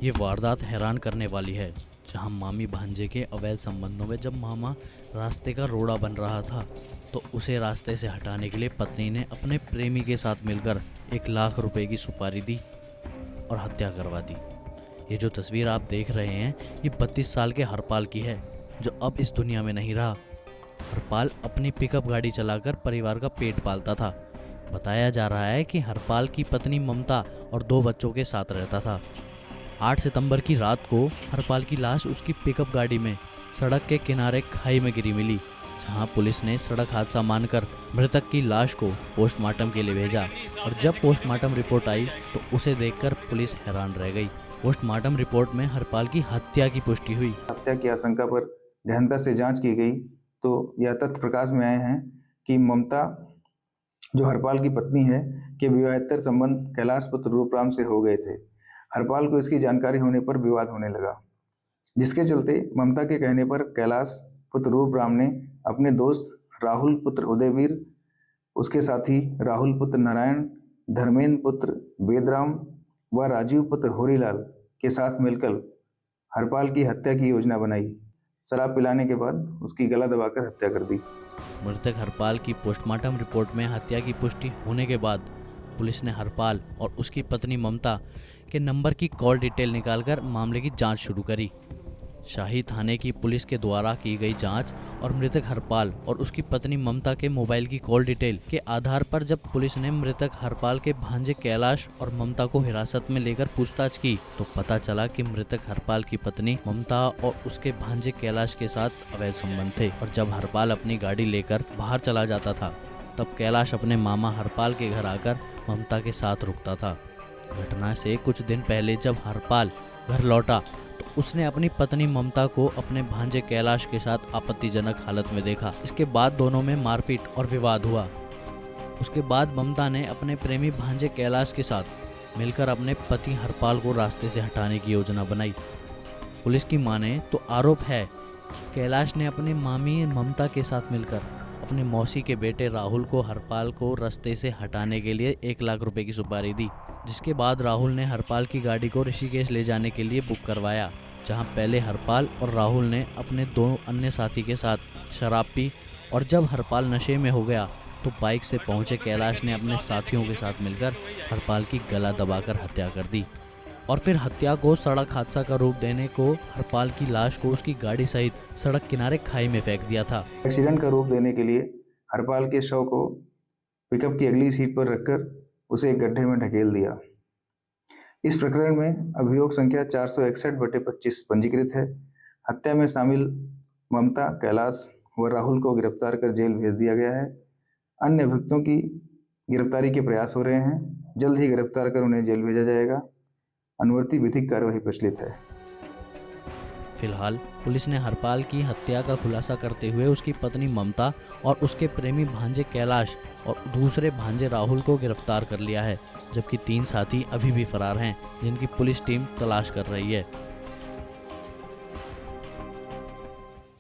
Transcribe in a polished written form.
ये वारदात हैरान करने वाली है, जहां मामी भांजे के अवैध संबंधों में जब मामा रास्ते का रोड़ा बन रहा था तो उसे रास्ते से हटाने के लिए पत्नी ने अपने प्रेमी के साथ मिलकर 1 लाख रुपए की सुपारी दी और हत्या करवा दी। ये जो तस्वीर आप देख रहे हैं ये 32 साल के हरपाल की है, जो अब इस दुनिया में नहीं रहा। हरपाल अपनी पिकअप गाड़ी चलाकर परिवार का पेट पालता था। बताया जा रहा है कि हरपाल की पत्नी ममता और 2 बच्चों के साथ रहता था। 8 सितंबर की रात को हरपाल की लाश उसकी पिकअप गाड़ी में सड़क के किनारे खाई में गिरी मिली, जहां पुलिस ने सड़क हादसा मानकर मृतक की लाश को पोस्टमार्टम के लिए भेजा और जब पोस्टमार्टम रिपोर्ट आई तो उसे देखकर पुलिस हैरान रह गई। पोस्टमार्टम रिपोर्ट में हरपाल की हत्या की पुष्टि हुई। हत्या की आशंका पर गहनता से जांच की गई तो यह तथ्य प्रकाश में आए हैं कि ममता जो हरपाल की पत्नी है के विवाहेतर संबंध कैलाश पुत्र रूपराम से हो गए थे। हरपाल को इसकी जानकारी होने पर विवाद होने लगा, जिसके चलते ममता के कहने पर कैलाश पुत्र रूपराम ने अपने दोस्त राहुल पुत्र उदयवीर, उसके साथी राहुल पुत्र नारायण, धर्मेंद्र पुत्र वेदराम व राजीव पुत्र होरीलाल के साथ मिलकर हरपाल की हत्या की योजना बनाई। शराब पिलाने के बाद उसकी गला दबाकर हत्या कर दी। मृतक हरपाल की पोस्टमार्टम रिपोर्ट में हत्या की पुष्टि होने के बाद पुलिस ने हरपाल और उसकी पत्नी ममता के नंबर की कॉल डिटेल निकालकर मामले की जांच शुरू करी। शाही थाने की पुलिस के द्वारा की गई जांच और मृतक हरपाल और उसकी पत्नी ममता के मोबाइल की कॉल डिटेल के आधार पर जब पुलिस ने मृतक हरपाल के भांजे कैलाश और ममता को हिरासत में लेकर पूछताछ की तो पता चला कि मृतक हरपाल की पत्नी ममता और उसके भांजे कैलाश के साथ अवैध संबंध थे और जब हरपाल अपनी गाड़ी लेकर बाहर चला जाता था तब कैलाश अपने मामा हरपाल के घर आकर ममता के साथ रुकता था। घटना से कुछ दिन पहले जब हरपाल घर लौटा तो उसने अपनी पत्नी ममता को अपने भांजे कैलाश के साथ आपत्तिजनक हालत में देखा। इसके बाद दोनों में मारपीट और विवाद हुआ। उसके बाद ममता ने अपने प्रेमी भांजे कैलाश के साथ मिलकर अपने पति हरपाल को रास्ते से हटाने की योजना बनाई। पुलिस की माने तो आरोप है कि कैलाश ने अपनी मामी ममता के साथ मिलकर अपने मौसी के बेटे राहुल को हरपाल को रास्ते से हटाने के लिए 1 लाख रुपए की सुपारी दी, जिसके बाद राहुल ने हरपाल की गाड़ी को ऋषिकेश ले जाने के लिए बुक करवाया, जहां पहले हरपाल और राहुल ने अपने 2 अन्य साथी के साथ शराब पी और जब हरपाल नशे में हो गया तो बाइक से पहुंचे कैलाश ने अपने साथियों के साथ मिलकर हरपाल की गला दबाकर हत्या कर दी और फिर हत्या को सड़क हादसा का रूप देने को हरपाल की लाश को उसकी गाड़ी सहित सड़क किनारे खाई में फेंक दिया था। एक्सीडेंट का रूप देने के लिए हरपाल के शव को पिकअप की अगली सीट पर रखकर उसे एक गड्ढे में ढकेल दिया। इस प्रकरण में अभियोग संख्या 461/25 पंजीकृत है। हत्या में शामिल ममता, कैलाश व राहुल को गिरफ्तार कर जेल भेज दिया गया है। अन्य अभियुक्तों की गिरफ्तारी के प्रयास हो रहे हैं। जल्द ही गिरफ्तार कर उन्हें जेल भेजा जाएगा। अनुवर्ती विधिक कार्यवाही प्रचलित है। फिलहाल पुलिस ने हरपाल की हत्या का खुलासा करते हुए उसकी पत्नी ममता और उसके प्रेमी भांजे कैलाश और दूसरे भांजे राहुल को गिरफ्तार कर लिया है, जबकि 3 साथी अभी भी फरार हैं, जिनकी पुलिस टीम तलाश कर रही है।